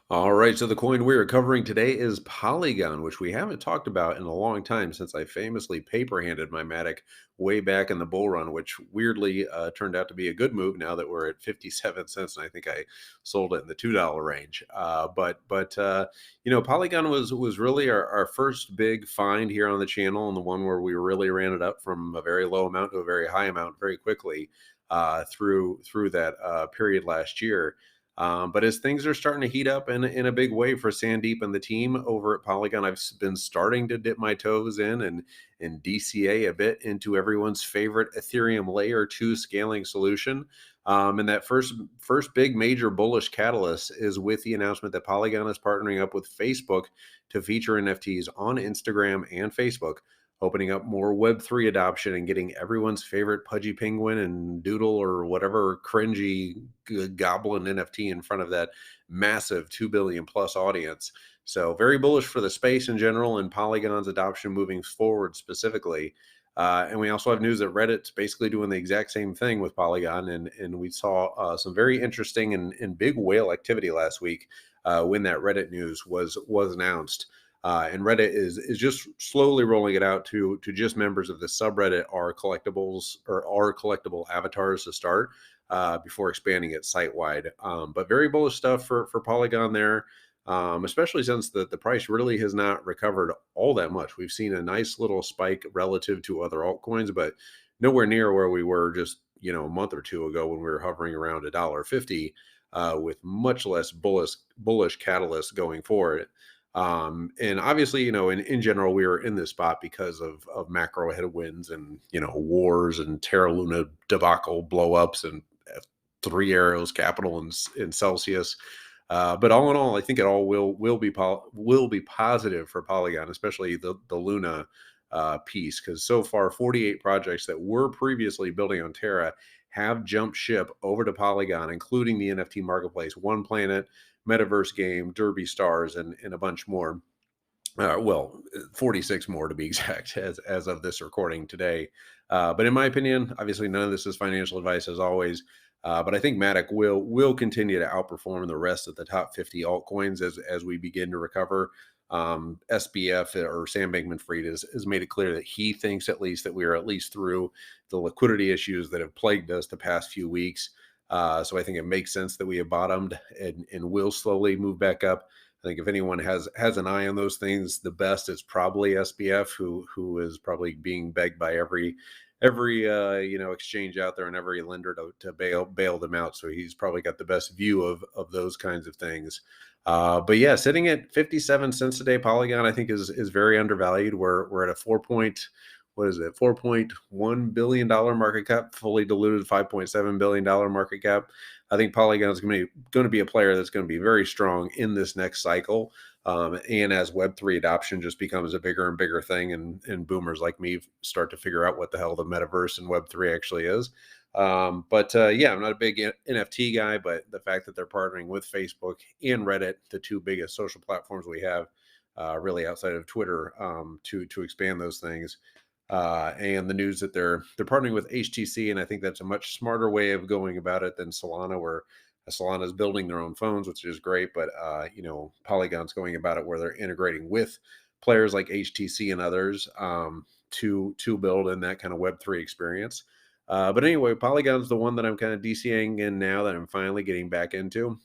All right, so the coin we are covering today is Polygon, which we haven't talked about in a long time since I famously paper handed my Matic way back in the bull run, which weirdly turned out to be a good move now that we're at 57 cents. And I think I sold it in the $2 range. Polygon was really our first big find here on the channel, and the one where we really ran it up from a very low amount to a very high amount very quickly through that period last year. But as things are starting to heat up in a big way for Sandeep and the team over at Polygon, been starting to dip my toes in and DCA a bit into everyone's favorite Ethereum layer 2 scaling solution. And that first big major bullish catalyst is with the announcement that Polygon is partnering up with Facebook to feature NFTs on Instagram and Facebook, opening up more Web3 adoption and getting everyone's favorite pudgy penguin and doodle or whatever cringy goblin NFT in front of that massive 2 billion plus audience. So, very bullish for the space in general and Polygon's adoption moving forward specifically. And we also have news that Reddit's basically doing the exact same thing with Polygon. And we saw some very interesting and big whale activity last week when that Reddit news was announced. And Reddit is just slowly rolling it out to just members of the subreddit are collectibles or are collectible avatars to start before expanding it site wide. But very bullish stuff for Polygon there, especially since the price really has not recovered all that much. We've seen a nice little spike relative to other altcoins, but nowhere near where we were just a month or two ago when we were hovering around $1.50 with much less bullish catalysts going forward. And obviously, in general, we were in this spot because of macro headwinds and, wars and Terra Luna debacle blowups and Three Arrows Capital in Celsius. But all in all, I think it all will be positive for Polygon, especially the Luna piece, because so far 48 projects that were previously building on Terra have jumped ship over to Polygon, including the NFT marketplace, One Planet, Metaverse Game, Derby Stars, and a bunch more. 46 more to be exact, as of this recording today. But in my opinion, obviously none of this is financial advice as always. But I think Matic will continue to outperform the rest of the top 50 altcoins as we begin to recover. SBF or Sam Bankman-Fried has made it clear that he thinks at least that we are at least through the liquidity issues that have plagued us the past few weeks. So I think it makes sense that we have bottomed and will slowly move back up. I think if anyone has an eye on those things, the best is probably SBF, who is probably being begged by every exchange out there and every lender to bail them out. So he's probably got the best view of those kinds of things. But yeah, sitting at 57 cents a day, Polygon I think is very undervalued. We're at a what is it, $4.1 billion market cap, fully diluted $5.7 billion market cap. I think Polygon is going to be a player that's going to be very strong in this next cycle. And as Web3 adoption just becomes a bigger and bigger thing, and boomers like me start to figure out what the hell the metaverse and Web3 actually is. Yeah, I'm not a big NFT guy, but the fact that they're partnering with Facebook and Reddit, the two biggest social platforms we have, really outside of Twitter, to expand those things, and the news that they're partnering with HTC, and I think that's a much smarter way of going about it than Solana, where Solana is building their own phones, which is great, but Polygon's going about it where they're integrating with players like HTC and others to build in that kind of Web3 experience. But anyway, Polygon's the one that I'm kind of DCing in now that I'm finally getting back into,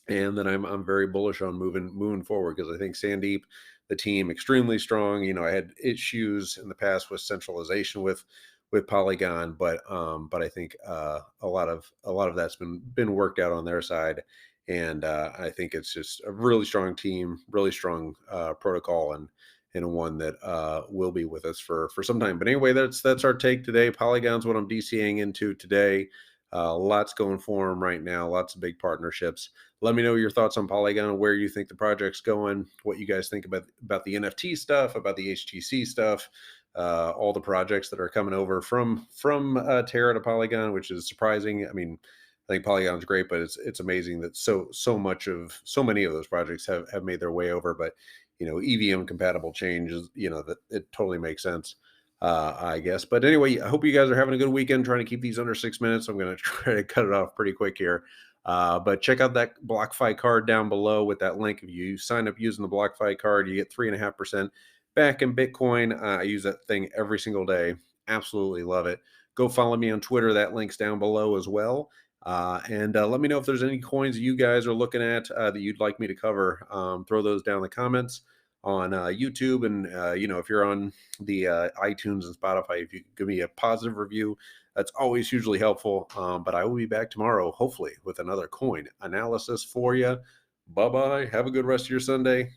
and that I'm very bullish on moving forward because I think Sandeep, the team, extremely strong. I had issues in the past with centralization with Polygon, but I think a lot of that's been worked out on their side, and I think it's just a really strong team, really strong protocol, and one that will be with us for some time. But anyway, that's our take today. Polygon's what I'm DCing into today. Lots going for them right now. Lots of big partnerships. Let me know your thoughts on Polygon, where you think the project's going, what you guys think about the NFT stuff, about the HTC stuff, all the projects that are coming over from Terra to Polygon, which is surprising. I mean, I think Polygon's great, but it's amazing that so many of those projects have made their way over. But EVM compatible changes, that it totally makes sense. I guess. But anyway, I hope you guys are having a good weekend trying to keep these under 6 minutes. I'm going to try to cut it off pretty quick here. But check out that BlockFi card down below with that link. If you sign up using the BlockFi card, you get 3.5% back in Bitcoin. I use that thing every single day. Absolutely love it. Go follow me on Twitter. That link's down below as well. And let me know if there's any coins you guys are looking at that you'd like me to cover. Throw those down in the comments on YouTube. And, if you're on the iTunes and Spotify, if you could give me a positive review, that's always hugely helpful. But I will be back tomorrow, hopefully, with another coin analysis for you. Bye bye. Have a good rest of your Sunday.